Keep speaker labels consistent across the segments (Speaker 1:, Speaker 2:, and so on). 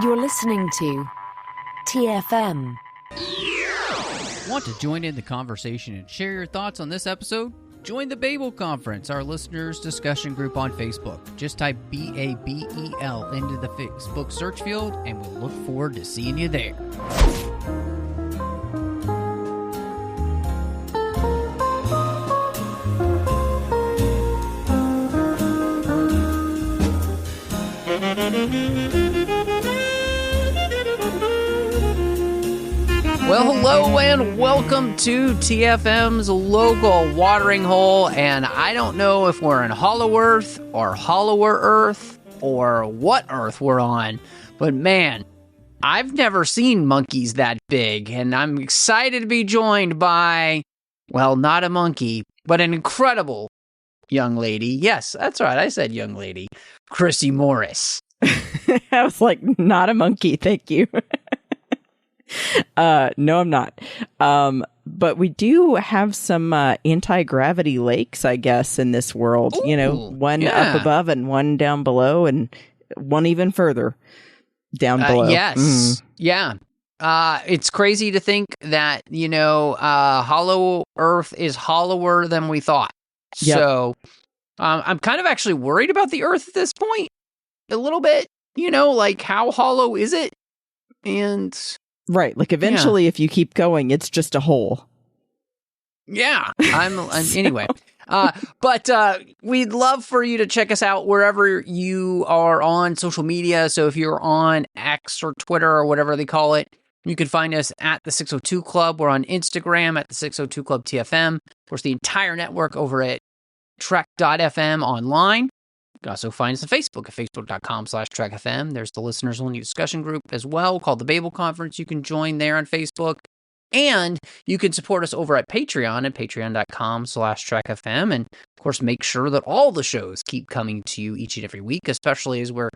Speaker 1: You're listening to TFM.
Speaker 2: Want to join in the conversation and share your thoughts on this episode? Join the Babel Conference, our listeners' discussion group on Facebook. Just type BABEL into the Facebook search field, and we'll look forward to seeing you there. Well, hello and welcome to TFM's local watering hole, and I don't know if we're in Hollow Earth or Hollower Earth or what Earth we're on, but man, I've never seen monkeys that big, and I'm excited to be joined by, well, not a monkey, but an incredible young lady. Yes, that's right, I said young lady. Christy Morris.
Speaker 3: I was like, not a monkey, thank you. No, I'm not. But we do have some anti-gravity lakes, I guess, in this world.
Speaker 2: Ooh,
Speaker 3: you know, one up above and one down below, and one even further down below.
Speaker 2: Yes. Yeah. It's crazy to think that, Hollow Earth is hollower than we thought.
Speaker 3: Yep.
Speaker 2: So I'm kind of actually worried about the Earth at this point. A little bit, like how hollow is it? And
Speaker 3: right, like eventually, if you keep going, it's just a hole.
Speaker 2: Yeah, I'm anyway. But we'd love for you to check us out wherever you are on social media. So if you're on X or Twitter or whatever they call it, you can find us at the 602 Club. We're on Instagram at the 602 Club TFM. Of course, the entire network over at Trek.fm online. You can also find us on Facebook at facebook.com/TrekFM. There's the listeners only discussion group as well called the Babel Conference. You can join there on Facebook. And you can support us over at Patreon at patreon.com/TrekFM. And of course, make sure that all the shows keep coming to you each and every week, especially as we're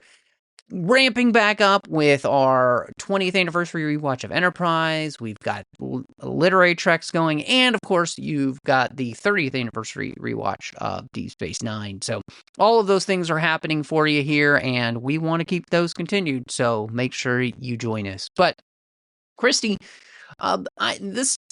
Speaker 2: ramping back up with our 20th anniversary rewatch of Enterprise. We've got literary treks going, and of course, you've got the 30th anniversary rewatch of Deep Space Nine. So all of those things are happening for you here, and we want to keep those continued. So make sure you join us. But Christy,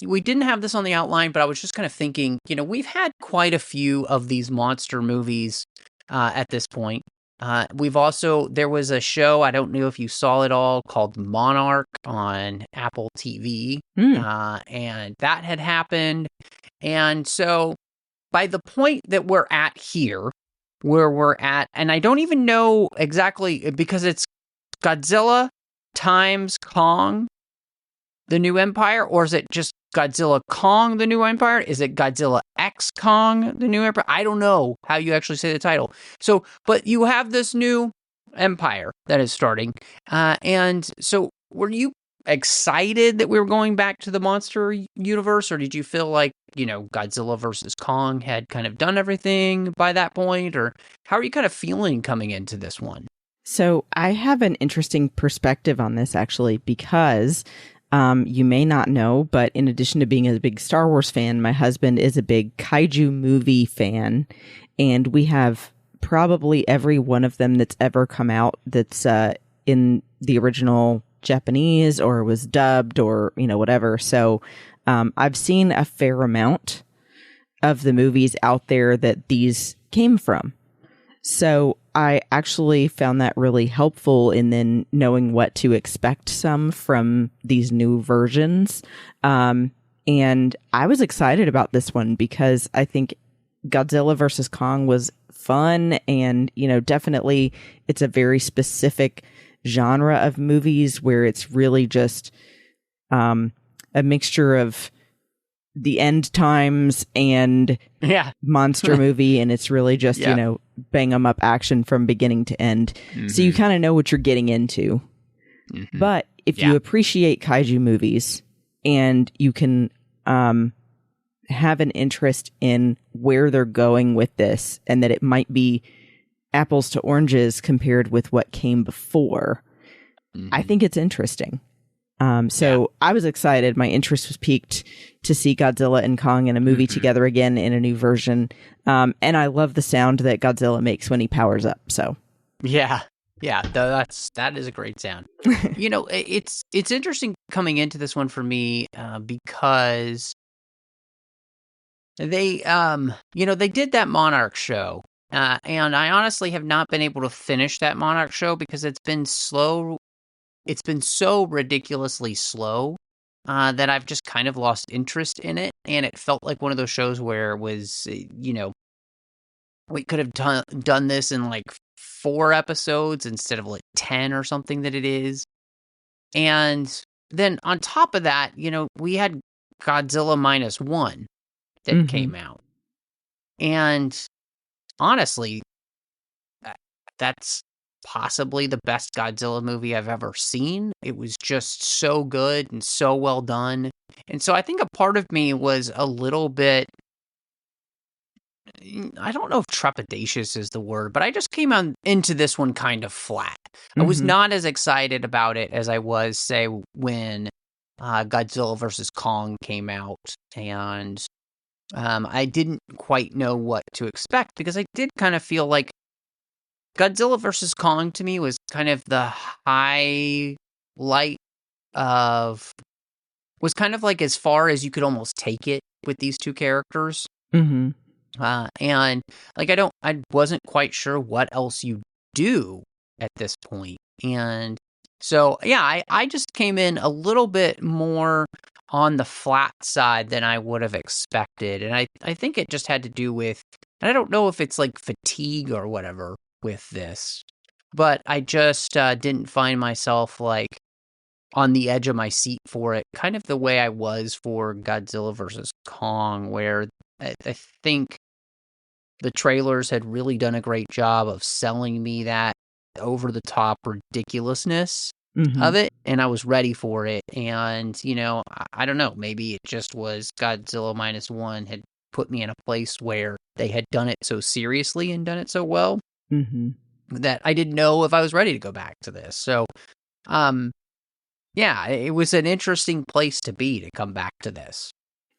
Speaker 2: we didn't have this on the outline, but I was just kind of thinking, we've had quite a few of these monster movies at this point. There was a show, I don't know if you saw it all, called Monarch on Apple TV, and that had happened. And so by the point that we're at here, where we're at, and I don't even know exactly, because it's Godzilla times Kong, the New Empire, or is it just Godzilla Kong, the New Empire? Is it Godzilla X Kong, the New Empire? I don't know how you actually say the title. So, but you have this new empire that is starting. And so were you excited that we were going back to the monster universe, or did you feel like, Godzilla versus Kong had kind of done everything by that point? Or how are you kind of feeling coming into this one?
Speaker 3: So I have an interesting perspective on this, actually, because you may not know, but in addition to being a big Star Wars fan, my husband is a big kaiju movie fan, and we have probably every one of them that's ever come out that's in the original Japanese or was dubbed or, whatever. So I've seen a fair amount of the movies out there that these came from. So I actually found that really helpful in then knowing what to expect some from these new versions. And I was excited about this one because I think Godzilla versus Kong was fun, and, definitely it's a very specific genre of movies where it's really just a mixture of the end times and monster movie, and it's really just bang 'em up action from beginning to end. Mm-hmm. So you kind of know what you're getting into. Mm-hmm. But if you appreciate kaiju movies and you can have an interest in where they're going with this, and that it might be apples to oranges compared with what came before, I think it's interesting. I was excited. My interest was piqued to see Godzilla and Kong in a movie together again in a new version. And I love the sound that Godzilla makes when he powers up. So
Speaker 2: yeah, Yeah, that is a great sound. You know, it's interesting coming into this one for me because they they did that Monarch show. And I honestly have not been able to finish that Monarch show because it's been slow. It's been so ridiculously slow that I've just kind of lost interest in it. And it felt like one of those shows where it was, we could have done this in like 4 episodes instead of like 10 or something that it is. And then on top of that, we had Godzilla -1 that came out. And honestly, that's possibly the best Godzilla movie I've ever seen. It was just so good and so well done. And so I think a part of me was a little bit, I don't know if trepidatious is the word, but I just came into this one kind of flat. I was not as excited about it as I was, say, when Godzilla versus Kong came out. And I didn't quite know what to expect because I did kind of feel like Godzilla versus Kong to me was kind of the highlight was kind of like as far as you could almost take it with these two characters. And like, I wasn't quite sure what else you do at this point. And so, yeah, I just came in a little bit more on the flat side than I would have expected. And I think it just had to do with, and I don't know if it's like fatigue or whatever with this, but I just didn't find myself like on the edge of my seat for it, kind of the way I was for Godzilla versus Kong, where I think the trailers had really done a great job of selling me that over-the-top ridiculousness of it, and I was ready for it. And, I don't know, maybe it just was Godzilla -1 had put me in a place where they had done it so seriously and done it so well that I didn't know if I was ready to go back to this. So, yeah, it was an interesting place to be to come back to this.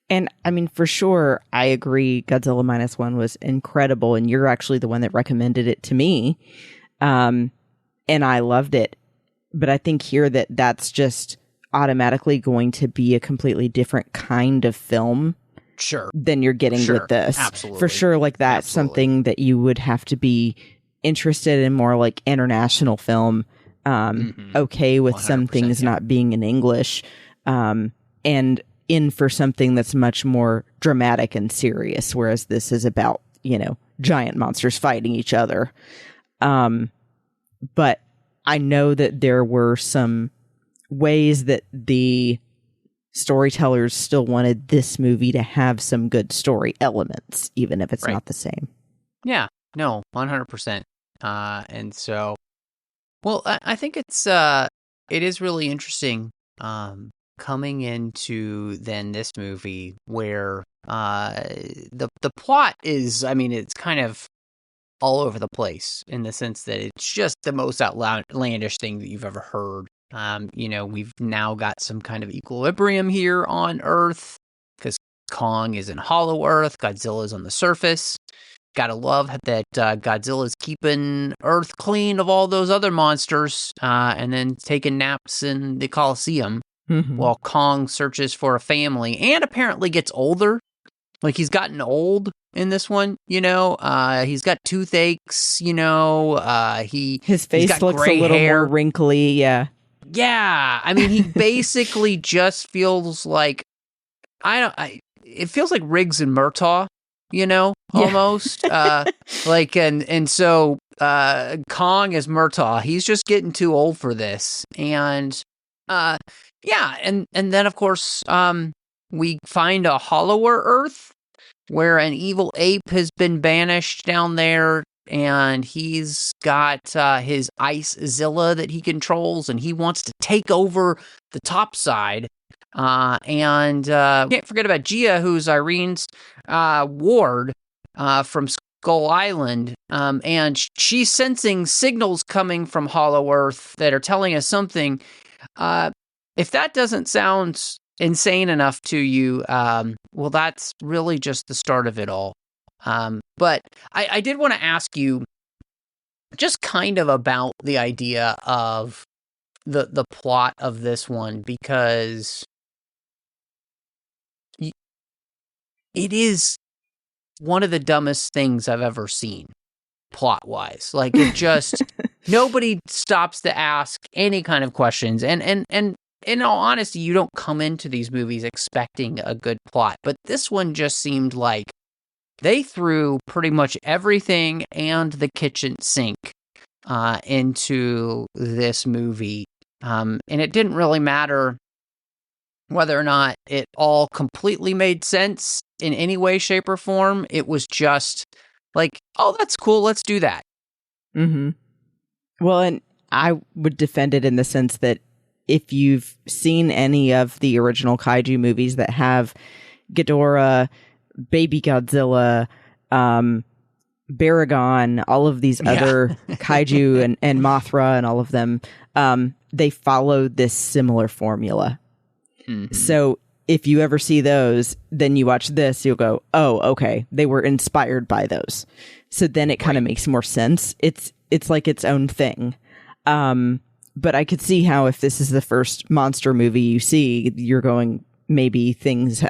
Speaker 3: And I mean, for sure, I agree. Godzilla -1 was incredible, and you're actually the one that recommended it to me. And I loved it. But I think here that's just automatically going to be a completely different kind of film.
Speaker 2: Sure.
Speaker 3: Than you're getting with this.
Speaker 2: Absolutely.
Speaker 3: For sure, like that's something that you would have to be interested in, more like international film. Okay with some things not being in English. And in for something that's much more dramatic and serious, whereas this is about, giant monsters fighting each other. But I know that there were some ways that the storytellers still wanted this movie to have some good story elements, even if it's not the same.
Speaker 2: Yeah, no, 100%. And so, well, I think it is really interesting, coming into then this movie where the plot is, I mean, it's kind of all over the place in the sense that it's just the most outlandish thing that you've ever heard. We've now got some kind of equilibrium here on Earth because Kong is in Hollow Earth, Godzilla's on the surface. Gotta love that Godzilla's keeping Earth clean of all those other monsters and then taking naps in the Coliseum. While Kong searches for a family and apparently gets older. Like, he's gotten old in this one, he's got toothaches,
Speaker 3: his face
Speaker 2: got
Speaker 3: looks
Speaker 2: gray
Speaker 3: a little
Speaker 2: hair.
Speaker 3: more wrinkly. Yeah.
Speaker 2: Yeah. I mean, he basically just feels like, it feels like Riggs and Murtaugh, almost. And so Kong is Murtaugh. He's just getting too old for this. And and then, of course, we find a hollower Earth where an evil ape has been banished down there, and he's got his Ice-Zilla that he controls, and he wants to take over the top side. And can't forget about Gia, who's Irene's ward from Skull Island, and she's sensing signals coming from Hollow Earth that are telling us something. If that doesn't sound insane enough to you, well, that's really just the start of it all. But I did want to ask you, just kind of about the idea of the plot of this one, because it is one of the dumbest things I've ever seen, plot-wise. Like, it just, nobody stops to ask any kind of questions. And in all honesty, you don't come into these movies expecting a good plot. But this one just seemed like they threw pretty much everything and the kitchen sink into this movie. And it didn't really matter whether or not it all completely made sense in any way, shape, or form. It was just like, oh, that's cool, let's do that.
Speaker 3: Mm-hmm. Well, and I would defend it in the sense that if you've seen any of the original kaiju movies that have Ghidorah, Baby Godzilla, Baragon, all of these other kaiju and Mothra and all of them, they follow this similar formula. Mm-hmm. So if you ever see those, then you watch this, you'll go, oh, okay, they were inspired by those. So then it kind of makes more sense. It's like its own thing. But I could see how if this is the first monster movie you see, you're going, maybe things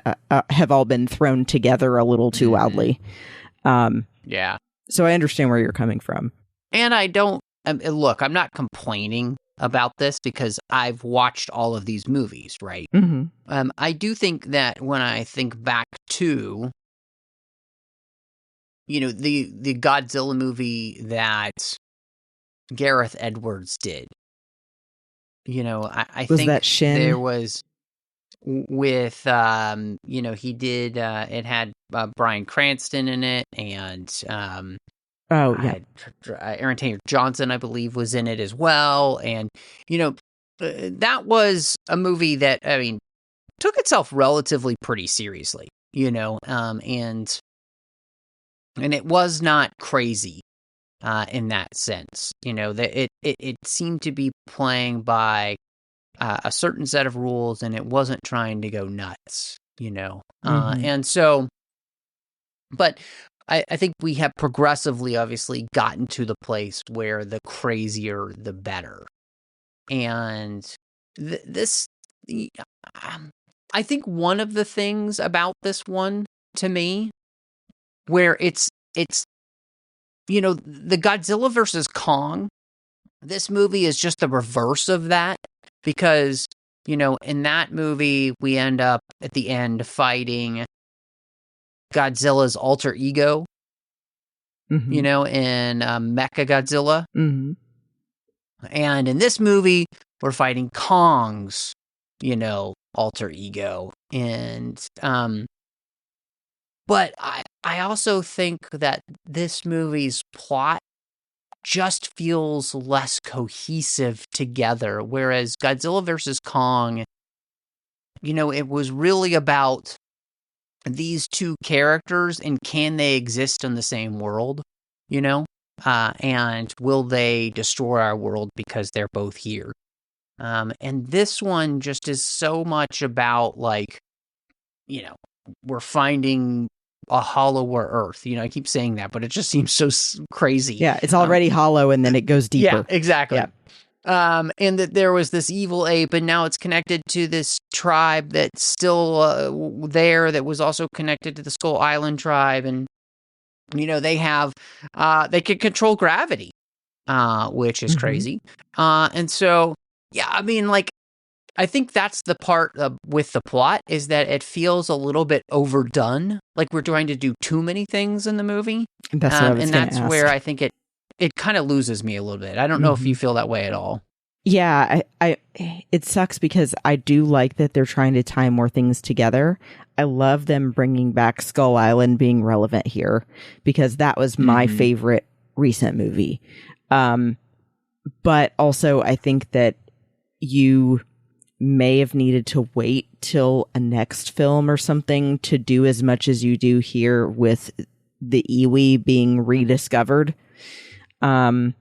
Speaker 3: have all been thrown together a little too wildly.
Speaker 2: Yeah.
Speaker 3: So I understand where you're coming from.
Speaker 2: And I don't, look, I'm not complaining about this because I've watched all of these movies, right?
Speaker 3: Mm-hmm.
Speaker 2: I do think that when I think back to, the Godzilla movie that Gareth Edwards did, I
Speaker 3: was
Speaker 2: think
Speaker 3: that Shin?
Speaker 2: There was with, he did, it had Bryan Cranston in it, and Aaron Taylor Johnson, I believe, was in it as well. And, that was a movie that, took itself relatively pretty seriously, and it was not crazy in that sense. That it seemed to be playing by a certain set of rules, and it wasn't trying to go nuts,
Speaker 3: Mm-hmm.
Speaker 2: and so, but I think we have progressively, obviously, gotten to the place where the crazier, the better. And I think one of the things about this one, to me, where it's the Godzilla versus Kong, this movie is just the reverse of that, because, in that movie, we end up at the end fighting Godzilla's alter ego,
Speaker 3: Mm-hmm.
Speaker 2: in Mechagodzilla.
Speaker 3: Mm-hmm.
Speaker 2: And in this movie, we're fighting Kong's, alter ego. And, but I also think that this movie's plot just feels less cohesive together, whereas Godzilla versus Kong, it was really about these two characters and can they exist in the same world, and will they destroy our world because they're both here? And this one just is so much about, like, we're finding a hollower Earth. I keep saying that, but it just seems so crazy.
Speaker 3: Yeah, it's already hollow and then it goes deeper.
Speaker 2: Yeah, exactly.
Speaker 3: Yeah.
Speaker 2: And that there was this evil ape, and now it's connected to this tribe that's still there, that was also connected to the Skull Island tribe. And, they have, they can control gravity, which is crazy. And so, yeah, I think that's the part with the plot, is that it feels a little bit overdone. Like we're trying to do too many things in the movie.
Speaker 3: That's what I was
Speaker 2: and that's where I think it kind of loses me a little bit. I don't know if you feel that way at all.
Speaker 3: Yeah, I it sucks because I do like that they're trying to tie more things together. I love them bringing back Skull Island being relevant here, because that was my favorite recent movie. But also I think that you may have needed to wait till a next film or something to do as much as you do here with the iwi being rediscovered. And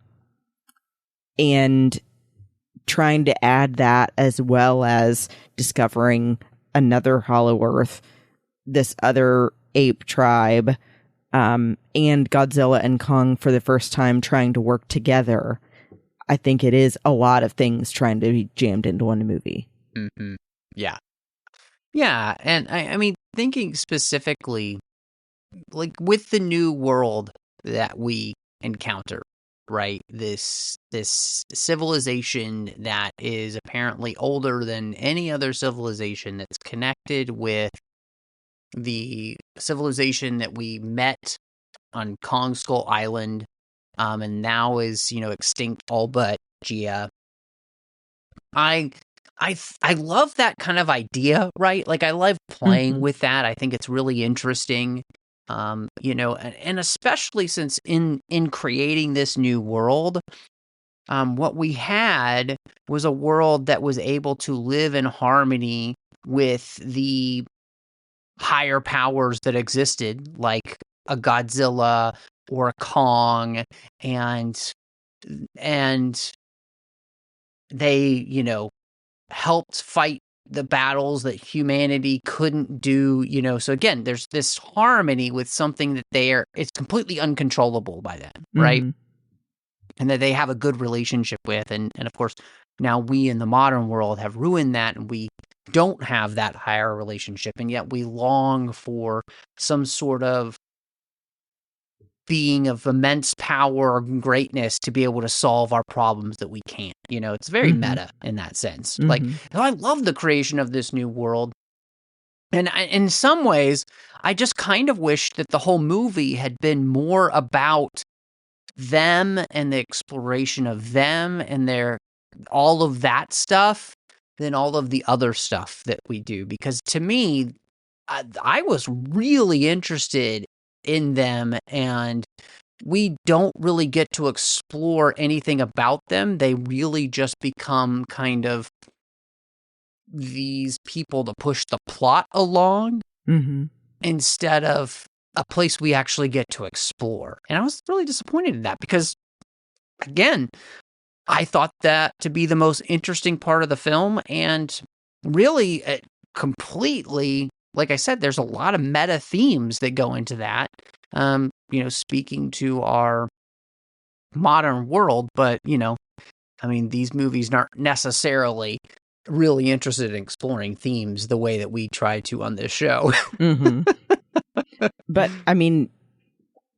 Speaker 3: trying to add that, as well as discovering another Hollow Earth, this other ape tribe, and Godzilla and Kong for the first time trying to work together. I think it is a lot of things trying to be jammed into one movie.
Speaker 2: Mm-hmm. Yeah. Yeah. And I mean, thinking specifically, like with the new world that we encounter, right? This civilization that is apparently older than any other civilization, that's connected with the civilization that we met on Kong Skull Island, and now is, extinct all but Gia. I love that kind of idea, right? Like I love playing with that. I think it's really interesting. And especially since in creating this new world, what we had was a world that was able to live in harmony with the higher powers that existed, like a Godzilla or a Kong, and they, helped fight the battles that humanity couldn't do, so again, there's this harmony with something that it's completely uncontrollable by them, right?
Speaker 3: Mm-hmm.
Speaker 2: And that they have a good relationship with, and of course now we in the modern world have ruined that, and we don't have that higher relationship, and yet we long for some sort of being of immense power and greatness to be able to solve our problems that we can't. It's very meta in that sense. Like, I love the creation of this new world. And in some ways, I just kind of wish that the whole movie had been more about them and the exploration of them and all of that stuff than all of the other stuff that we do. Because to me, I was really interested in them, and we don't really get to explore anything about them. They really just become kind of these people to push the plot along instead of a place we actually get to explore. And I was really disappointed in that because, again, I thought that to be the most interesting part of the film, and really completely, like I said, there's a lot of meta themes that go into that, speaking to our modern world. But, I mean, these movies aren't necessarily really interested in exploring themes the way that we try to on this show.
Speaker 3: But, I mean,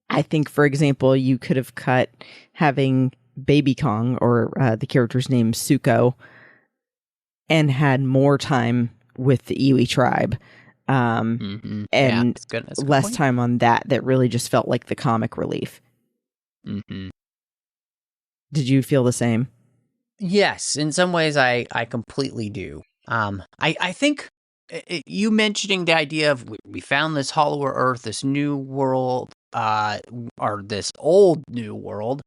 Speaker 3: I think, for example, you could have cut having Baby Kong, or the character's name Suko, and had more time with the Iwi tribe. And less
Speaker 2: point.
Speaker 3: time on that really just felt like the comic relief. Did you feel the same?
Speaker 2: Yes, in some ways I completely do. I think you mentioning the idea of we found this hollower Earth, this new world, or this old new world,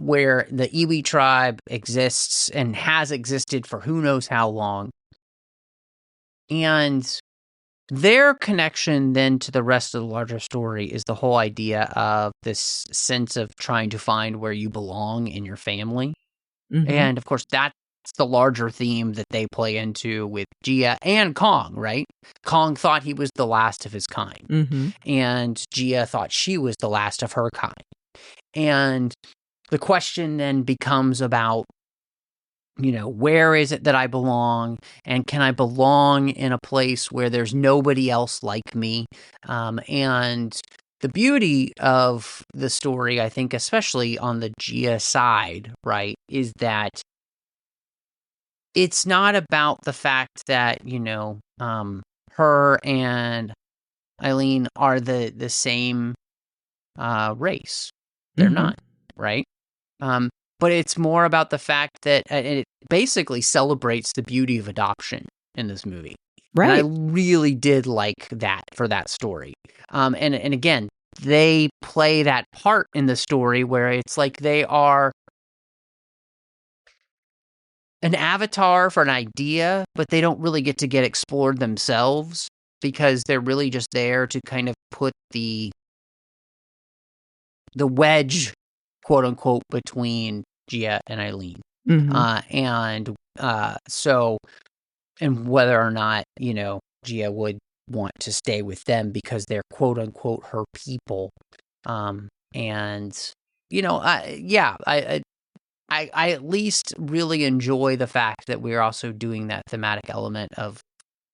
Speaker 2: where the Iwi tribe exists and has existed for who knows how long. And their connection then to the rest of the larger story is the whole idea of this sense of trying to find where you belong in your family. And of course, that's the larger theme that they play into with Gia and Kong, right? Kong thought he was the last of his kind, and Gia thought she was the last of her kind. And the question then becomes about, where is it that I belong? And can I belong in a place where there's nobody else like me? And the beauty of the story, I think, especially on the Gia side, right, is that it's not about the fact that, her and Eileen are the same race. They're not, right? But it's more about the fact that it basically celebrates the beauty of adoption in this movie.
Speaker 3: Right.
Speaker 2: And I really did like that for that story. And again, they play that part in the story where it's like they are an avatar for an idea, but they don't really get explored themselves because they're really just there to kind of put the wedge, quote unquote, between Gia and Eileen. And whether or not, Gia would want to stay with them because they're quote unquote her people. And I at least really enjoy the fact that we're also doing that thematic element of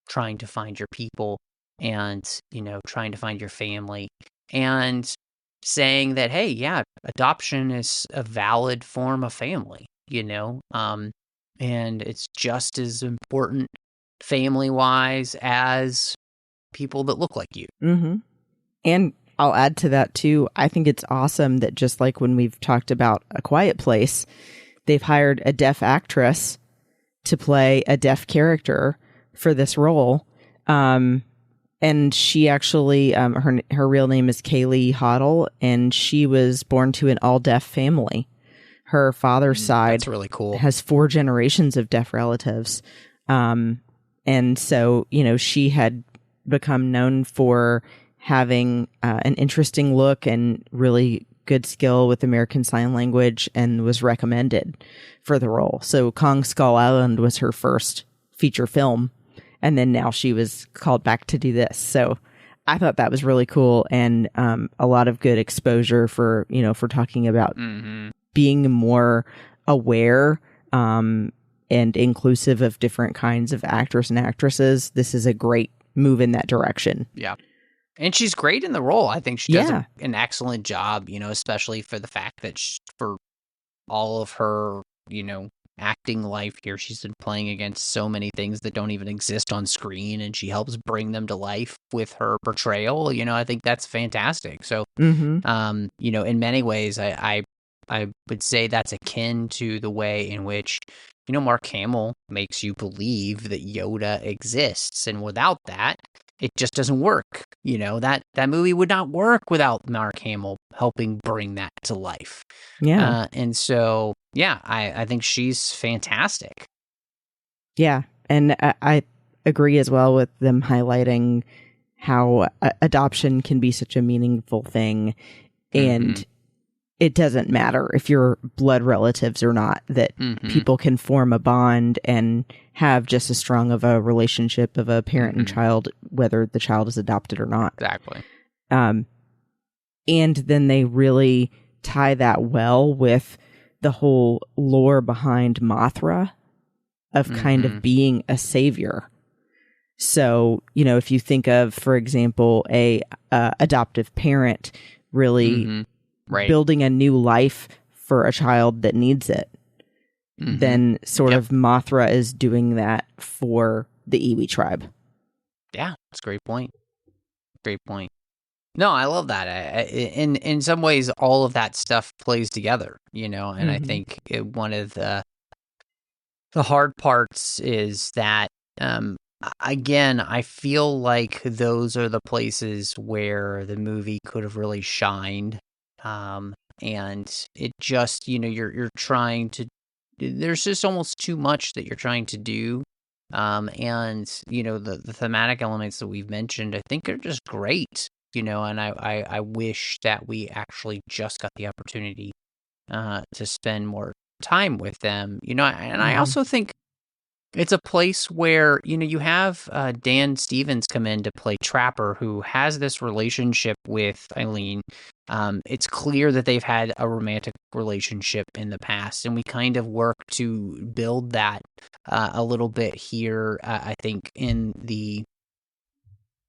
Speaker 2: trying to find your people and, trying to find your family and saying that, hey, yeah, adoption is a valid form of family, and it's just as important family-wise as people that look like you.
Speaker 3: Mm-hmm. And I'll add to that too. I think it's awesome that just like when we've talked about A Quiet Place, they've hired a deaf actress to play a deaf character for this role. And she actually, her real name is Kaylee Hottle, and she was born to an all-deaf family. Her father's side
Speaker 2: That's really cool.
Speaker 3: has 4 generations of deaf relatives. And so, she had become known for having an interesting look and really good skill with American Sign Language and was recommended for the role. So Kong Skull Island was her first feature film. And then now she was called back to do this. So I thought that was really cool and a lot of good exposure for talking about being more aware and inclusive of different kinds of actors and actresses. This is a great move in that direction.
Speaker 2: Yeah. And she's great in the role. I think she does an excellent job, especially for the fact that for all of her, acting life here, she's been playing against so many things that don't even exist on screen, and she helps bring them to life with her portrayal. I think that's fantastic. So, in many ways, I would say that's akin to the way in which, Mark Hamill makes you believe that Yoda exists, and without that, it just doesn't work. That movie would not work without Mark Hamill helping bring that to life.
Speaker 3: Yeah.
Speaker 2: And so, I think she's fantastic.
Speaker 3: Yeah. And I agree as well with them highlighting how adoption can be such a meaningful thing. And it doesn't matter if you're blood relatives or not, that people can form a bond and have just as strong of a relationship of a parent and child, whether the child is adopted or not.
Speaker 2: Exactly.
Speaker 3: And then they really tie that well with the whole lore behind Mothra of kind of being a savior. So, if you think of, for example, a adoptive parent really building a new life for a child that needs it, then sort of Mothra is doing that for the Iwi tribe.
Speaker 2: Yeah, that's a great point. Great point. No, I love that. In some ways, all of that stuff plays together, and I think one of the hard parts is that, again, I feel like those are the places where the movie could have really shined. And it just, you're trying to, there's just almost too much that you're trying to do. And, the thematic elements that we've mentioned, I think are just great, and I wish that we actually just got the opportunity, to spend more time with them, and I also think it's a place where, you have Dan Stevens come in to play Trapper, who has this relationship with Eileen. It's clear that they've had a romantic relationship in the past, and we kind of work to build that a little bit here, I think, in the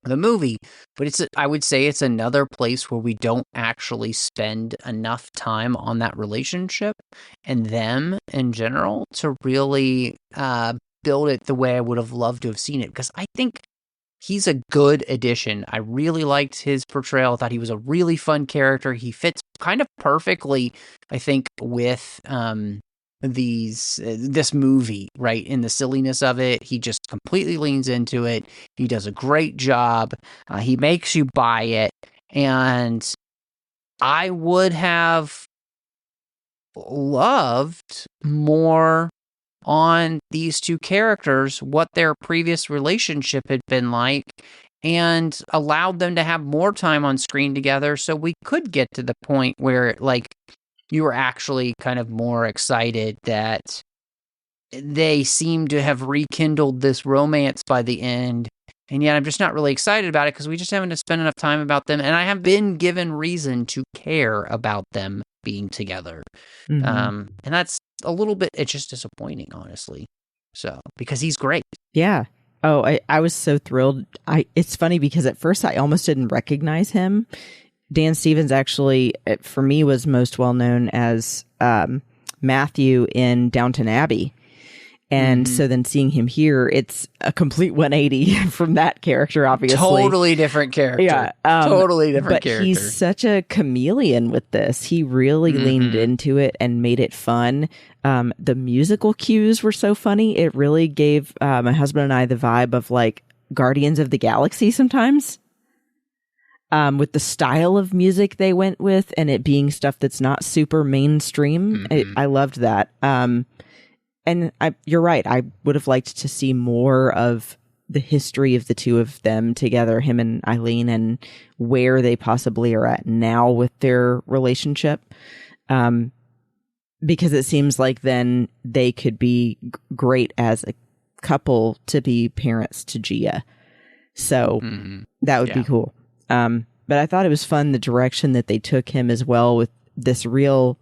Speaker 2: movie. But I would say it's another place where we don't actually spend enough time on that relationship and them in general to really build it the way I would have loved to have seen it, because I think he's a good addition. I really liked his portrayal. I thought he was a really fun character. He fits kind of perfectly, I think, with this movie, right? In the silliness of it. He just completely leans into it. He does a great job. He makes you buy it. And I would have loved more on these two characters, what their previous relationship had been like, and allowed them to have more time on screen together, so we could get to the point where, like, you were actually kind of more excited that they seem to have rekindled this romance by the end, and yet I'm just not really excited about it because we just haven't spent enough time about them, and I have been given reason to care about them being together. And that's a little bit, it's just disappointing, honestly. So, because he's great.
Speaker 3: Yeah. Oh, I was so thrilled. It's funny because at first I almost didn't recognize him. Dan Stevens actually, for me, was most well known as Matthew in Downton Abbey. And so then seeing him here, it's a complete 180 from that character, obviously.
Speaker 2: Totally different character.
Speaker 3: Yeah.
Speaker 2: Totally different character.
Speaker 3: But he's such a chameleon with this. He really leaned into it and made it fun. The musical cues were so funny. It really gave my husband and I the vibe of like Guardians of the Galaxy sometimes. With the style of music they went with and it being stuff that's not super mainstream. I loved that. And you're right. I would have liked to see more of the history of the two of them together, him and Eileen, and where they possibly are at now with their relationship. Because it seems like then they could be great as a couple to be parents to Gia. So that would be cool. But I thought it was fun the direction that they took him as well, with this real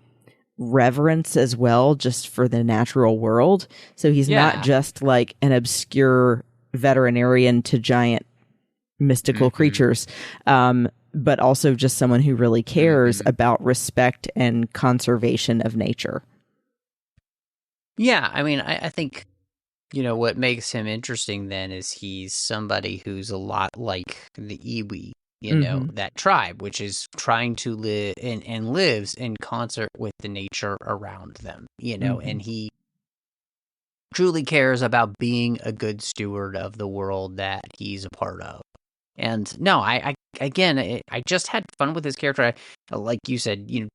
Speaker 3: reverence as well, just for the natural world. So he's not just like an obscure veterinarian to giant mystical creatures, but also just someone who really cares about respect and conservation of nature.
Speaker 2: Yeah, I mean, I think, you know, what makes him interesting then is he's somebody who's a lot like the Iwi, you know, that tribe, which is trying to live and lives in concert with the nature around them, you know, and he truly cares about being a good steward of the world that he's a part of. And no, I just had fun with his character. Like you said, you know,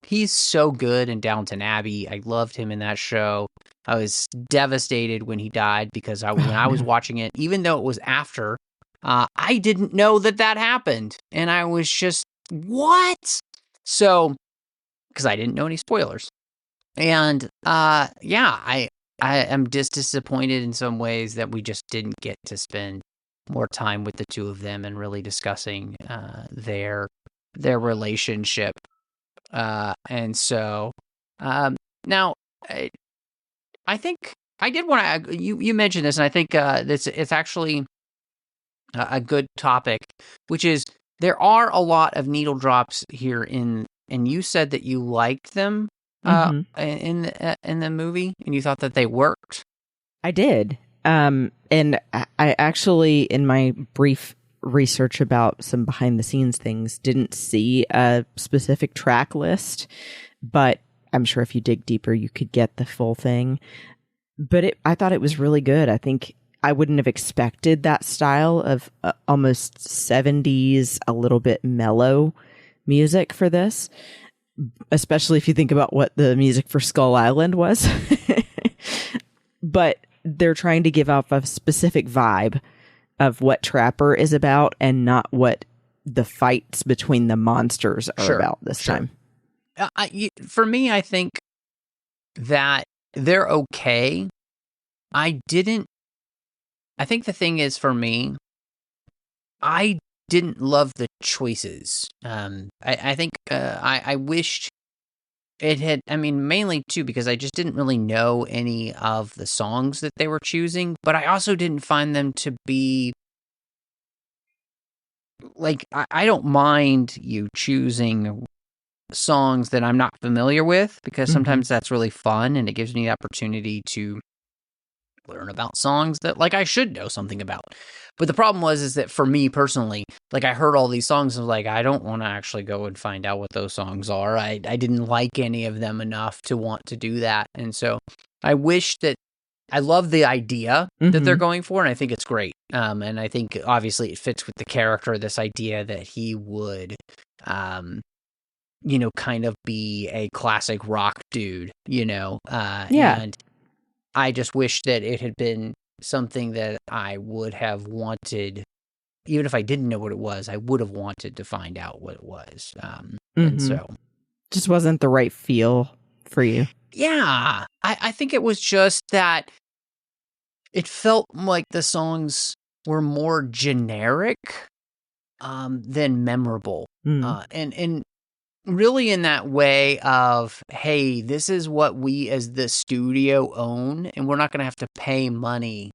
Speaker 2: he's so good in Downton Abbey. I loved him in that show. I was devastated when he died because when I was watching it, even though it was after, I didn't know that happened. And I was just, what? So, because I didn't know any spoilers. And I am just disappointed in some ways that we just didn't get to spend more time with the two of them and really discussing their relationship. And so now I think I did want to, you mentioned this, and I think it's actually a good topic, which is there are a lot of needle drops here and you said that you liked them in the movie and you thought that they worked.
Speaker 3: I did. And I actually, in my brief research about some behind the scenes things, didn't see a specific track list, but I'm sure if you dig deeper, you could get the full thing. But I thought it was really good. I think I wouldn't have expected that style of almost 70s, a little bit mellow music for this, especially if you think about what the music for Skull Island was. But they're trying to give off a specific vibe of what Trapper is about and not what the fights between the monsters are about this time.
Speaker 2: For me, I think that they're okay. I think the thing is, for me, I didn't love the choices. I think I wished it had, I mean, mainly too, because I just didn't really know any of the songs that they were choosing, but I also didn't find them to be, like, I don't mind you choosing songs that I'm not familiar with, because sometimes that's really fun, and it gives me the opportunity to learn about songs that, like, I should know something about. But the problem is that for me personally, like, I heard all these songs and was like, I don't want to actually go and find out what those songs are. I didn't like any of them enough to want to do that. And so I wish that, I love the idea that they're going for, and I think it's great. And I think obviously it fits with the character, this idea that he would, you know, kind of be a classic rock dude, you know? And I just wish that it had been something that I would have wanted, even if I didn't know what it was, I would have wanted to find out what it was. And so,
Speaker 3: just wasn't the right feel for you.
Speaker 2: Yeah, I think it was just that it felt like the songs were more generic than memorable. And really in that way of, hey, this is what we as the studio own, and we're not going to have to pay money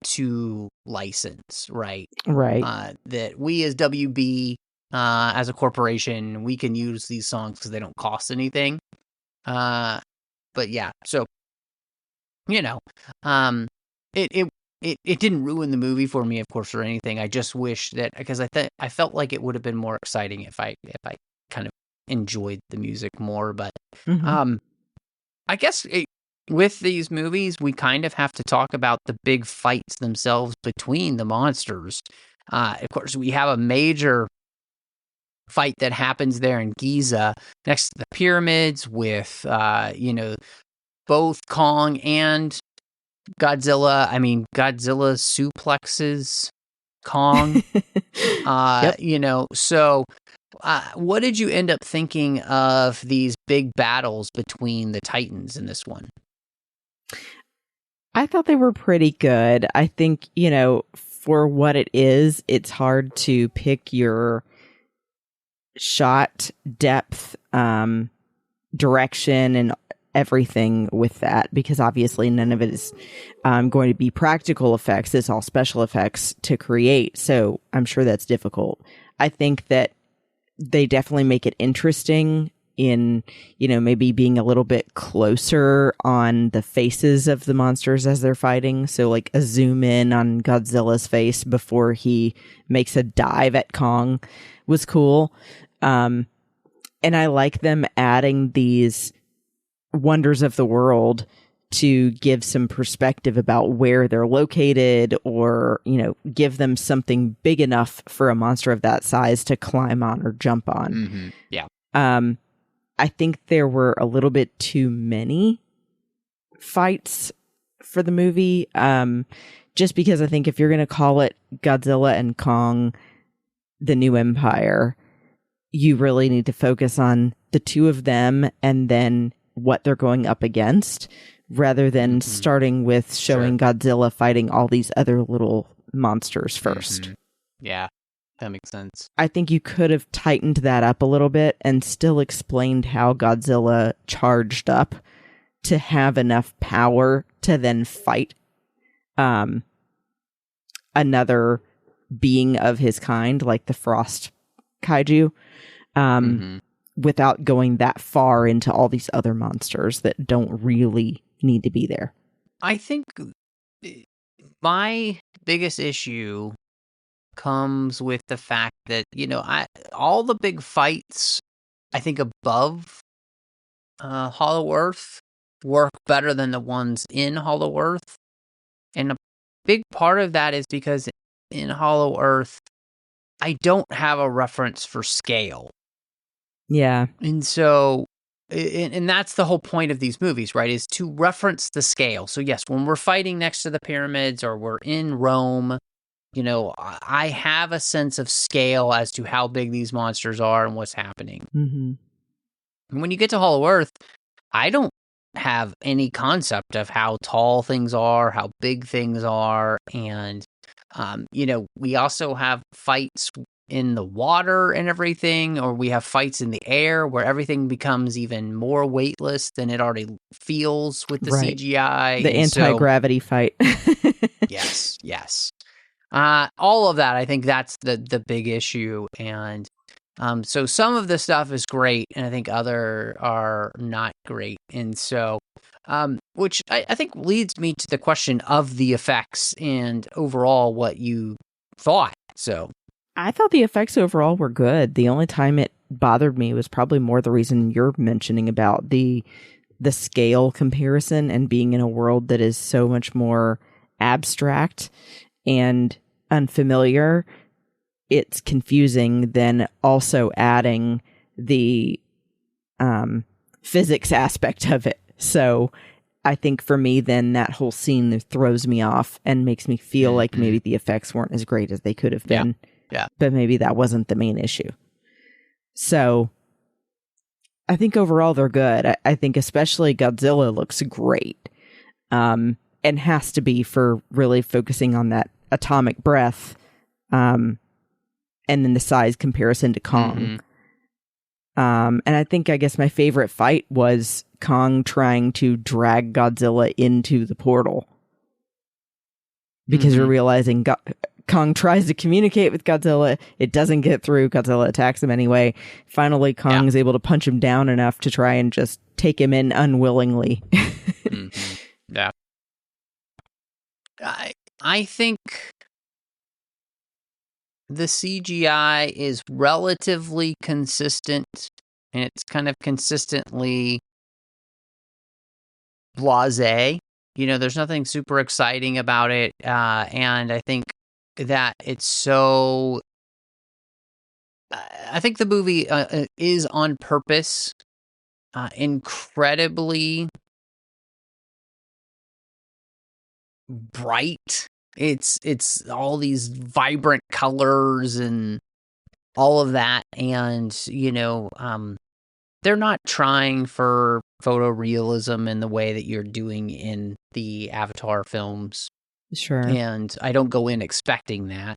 Speaker 2: to license, right?
Speaker 3: Right.
Speaker 2: That we as WB, as a corporation, we can use these songs because they don't cost anything. But yeah, so, you know, it didn't ruin the movie for me, of course, or anything. I just wish that, because I felt like it would have been more exciting if I kind of enjoyed the music more. But I guess with these movies, we kind of have to talk about the big fights themselves between the monsters. Of course, we have a major fight that happens there in Giza next to the pyramids with, both Kong and Godzilla. I mean, Godzilla suplexes Kong.
Speaker 3: Yep.
Speaker 2: So what did you end up thinking of these big battles between the Titans in this one?
Speaker 3: I thought they were pretty good. I think, for what it is, it's hard to pick your shot depth, direction, and everything with that, because obviously none of it is going to be practical effects. It's all special effects to create. So I'm sure that's difficult. I think that they definitely make it interesting in, maybe being a little bit closer on the faces of the monsters as they're fighting. So like a zoom in on Godzilla's face before he makes a dive at Kong was cool. And I like them adding these wonders of the world to give some perspective about where they're located, or, give them something big enough for a monster of that size to climb on or jump on.
Speaker 2: Mm-hmm. Yeah.
Speaker 3: I think there were a little bit too many fights for the movie. Just because I think if you're going to call it Godzilla and Kong, the New Empire, you really need to focus on the two of them and then what they're going up against, rather than starting with showing Godzilla fighting all these other little monsters first.
Speaker 2: Yeah, that makes sense.
Speaker 3: I think you could have tightened that up a little bit and still explained how Godzilla charged up to have enough power to then fight another being of his kind, like the Frost Kaiju. Without going that far into all these other monsters that don't really need to be there.
Speaker 2: I think my biggest issue comes with the fact that, all the big fights, I think, above Hollow Earth work better than the ones in Hollow Earth. And a big part of that is because in Hollow Earth, I don't have a reference for scale.
Speaker 3: Yeah.
Speaker 2: And so, and that's the whole point of these movies, right, is to reference the scale. So yes, when we're fighting next to the pyramids or we're in Rome, I have a sense of scale as to how big these monsters are and what's happening. And when you get to Hollow Earth, I don't have any concept of how tall things are, how big things are. And, we also have fights in the water and everything, or we have fights in the air where everything becomes even more weightless than it already feels with the CGI.
Speaker 3: The anti-gravity fight.
Speaker 2: Yes. All of that, I think that's the big issue. And so some of the stuff is great, and I think other are not great. And so, which I think leads me to the question of the effects and overall what you thought. So
Speaker 3: I thought the effects overall were good. The only time it bothered me was probably more the reason you're mentioning about the scale comparison and being in a world that is so much more abstract and unfamiliar. It's confusing than also adding the physics aspect of it. So I think for me, then that whole scene throws me off and makes me feel like maybe the effects weren't as great as they could have been.
Speaker 2: Yeah.
Speaker 3: But maybe that wasn't the main issue. So I think overall they're good. I think especially Godzilla looks great. And has to be for really focusing on that atomic breath, and then the size comparison to Kong. And I guess my favorite fight was Kong trying to drag Godzilla into the portal. Because you're realizing Kong tries to communicate with Godzilla. It doesn't get through. Godzilla attacks him anyway. Finally, Kong is able to punch him down enough to try and just take him in unwillingly.
Speaker 2: Yeah. I think the CGI is relatively consistent, and it's kind of consistently blasé. You know, there's nothing super exciting about it, and I think that it's so... I think the movie is on purpose incredibly bright. It's all these vibrant colors and all of that, and you know, they're not trying for photorealism in the way that you're doing in the Avatar films.
Speaker 3: Sure.
Speaker 2: And I don't go in expecting that.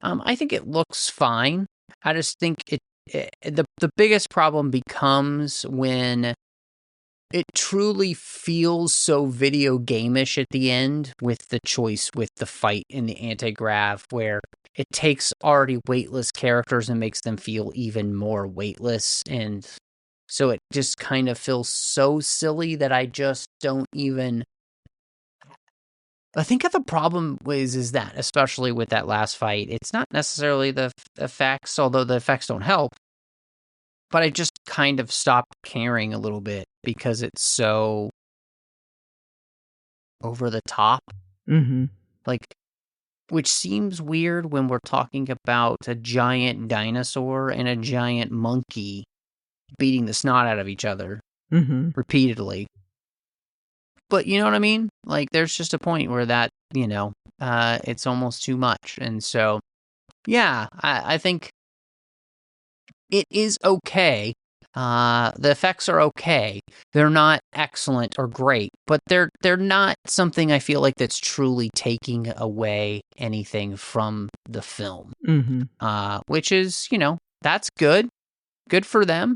Speaker 2: I think it looks fine. I just think the biggest problem becomes when it truly feels so video game-ish at the end with the choice with the fight in the anti-grav, where it takes already weightless characters and makes them feel even more weightless. And so it just kind of feels so silly that I just don't even... I think the problem is that, especially with that last fight, it's not necessarily the effects, although the effects don't help, but I just kind of stopped caring a little bit because it's so over the top. Like, which seems weird when we're talking about a giant dinosaur and a giant monkey beating the snot out of each other repeatedly. But you know what I mean? Like, there's just a point where that, you know, it's almost too much. And so, yeah, I think it is okay. The effects are okay. They're not excellent or great, but they're not something I feel like that's truly taking away anything from the film. Which is, you know, that's good. Good for them.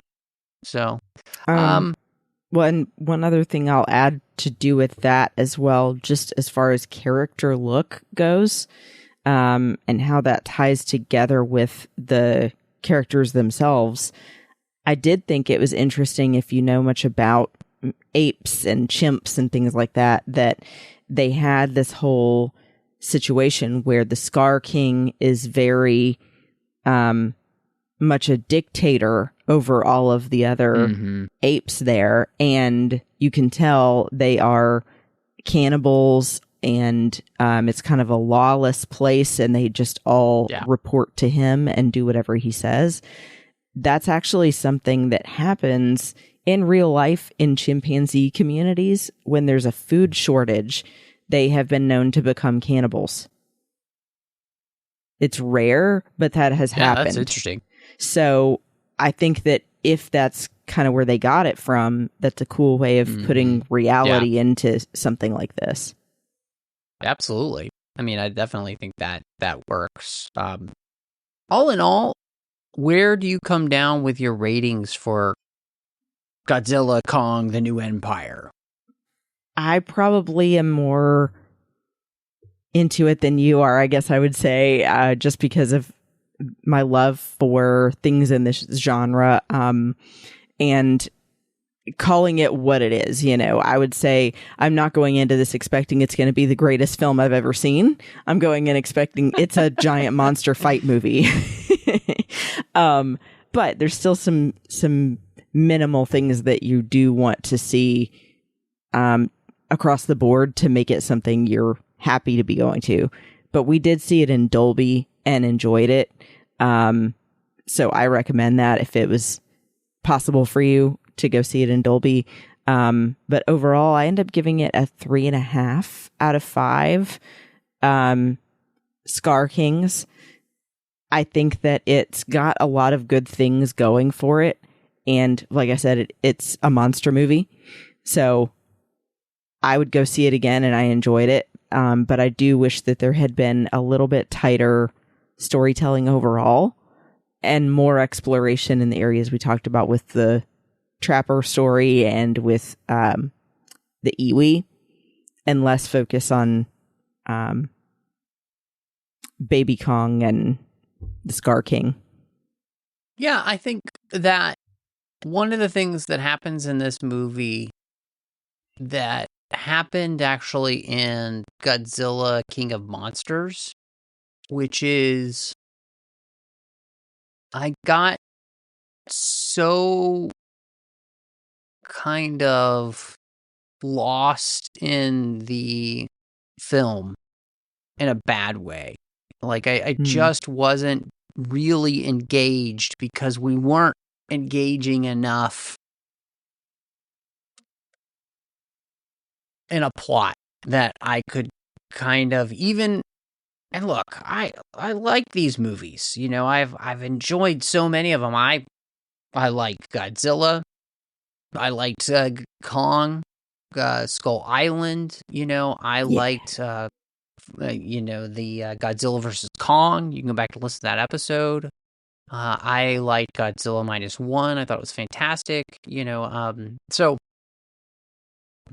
Speaker 2: So,
Speaker 3: one other thing I'll add to do with that as well, just as far as character look goes, and how that ties together with the characters themselves. I did think it was interesting, if you know much about apes and chimps and things like that, that they had this whole situation where the Scar King is very much a dictator over all of the other apes there, and you can tell they are cannibals, and it's kind of a lawless place, and they just all report to him and do whatever he says. That's actually something that happens in real life in chimpanzee communities. When there's a food shortage, they have been known to become cannibals. It's rare, but that has happened.
Speaker 2: That's interesting.
Speaker 3: So I think that if that's kind of where they got it from, that's a cool way of putting reality into something like this.
Speaker 2: Absolutely. I mean, I definitely think that works. All in all, where do you come down with your ratings for Godzilla, Kong, The New Empire?
Speaker 3: I probably am more into it than you are, I guess I would say, just because of my love for things in this genre, and calling it what it is. You know, I would say I'm not going into this expecting it's going to be the greatest film I've ever seen. I'm going in expecting it's a giant monster fight movie. But there's still some minimal things that you do want to see across the board to make it something you're happy to be going to. But we did see it in Dolby and enjoyed it. So I recommend that if it was possible for you to go see it in Dolby. But overall, I end up giving it a 3.5 out of 5. Scar Kings. I think that it's got a lot of good things going for it. And like I said, it's a monster movie. So I would go see it again, and I enjoyed it. but I do wish that there had been a little bit tighter storytelling overall and more exploration in the areas we talked about with the Trapper story and with the Iwi, and less focus on Baby Kong and the Scar King.
Speaker 2: Yeah, I think that one of the things that happens in this movie that happened actually in Godzilla King of Monsters, which is I got so kind of lost in the film in a bad way. Like I just wasn't really engaged because we weren't engaging enough in a plot that I could kind of even. And look, I like these movies. You know, I've enjoyed so many of them. I liked Godzilla. I liked Kong, Skull Island. You know, I liked the Godzilla versus Kong. You can go back to listen to that episode. I liked Godzilla -1. I thought it was fantastic. You know, so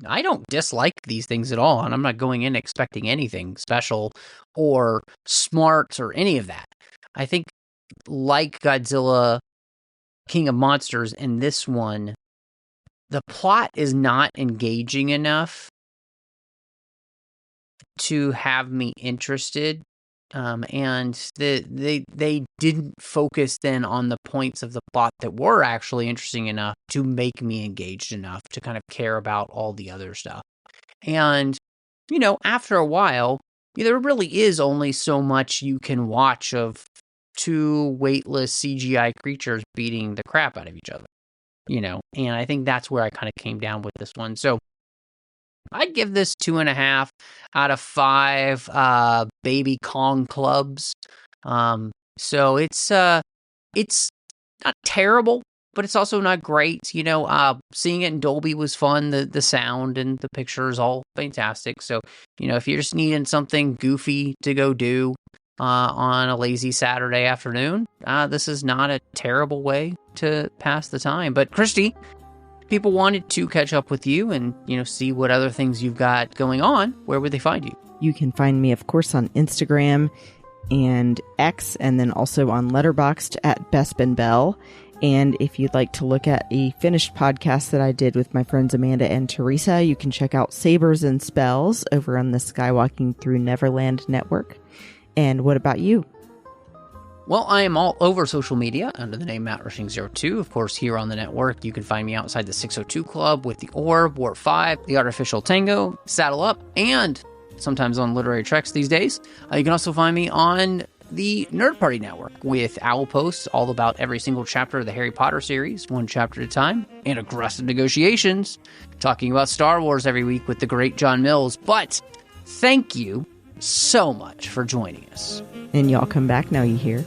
Speaker 2: I don't dislike these things at all, and I'm not going in expecting anything special or smart or any of that. I think, like Godzilla King of Monsters in this one, the plot is not engaging enough to have me interested, and they didn't focus then on the points of the plot that were actually interesting enough to make me engaged enough to kind of care about all the other stuff. And, you know, after a while, there really is only so much you can watch of two weightless CGI creatures beating the crap out of each other, you know, and I think that's where I kind of came down with this one. So I'd give this 2.5 out of 5 Baby Kong clubs. So it's not terrible, but it's also not great. You know, seeing it in Dolby was fun. The sound and the pictures all fantastic. So, you know, if you're just needing something goofy to go do on a lazy Saturday afternoon, this is not a terrible way to pass the time. But Christy, people wanted to catch up with you and, you know, see what other things you've got going on, where would they find you?
Speaker 3: You can find me, of course, on Instagram and X, and then also on Letterboxd at BespinBell. And if you'd like to look at a finished podcast that I did with my friends Amanda and Teresa, you can check out Sabers and Spells over on the Skywalking Through Neverland network. And what about you?
Speaker 2: Well, I am all over social media under the name Matt Rushing02. Of course, here on the network, you can find me outside the 602 Club with the Orb, Warp 5, the Artificial Tango, Saddle Up, and sometimes on Literary Treks these days. You can also find me on the Nerd Party Network with Owl Posts, all about every single chapter of the Harry Potter series, one chapter at a time, and Aggressive Negotiations, talking about Star Wars every week with the great John Mills. But thank you so much for joining us.
Speaker 3: And y'all come back now, you hear.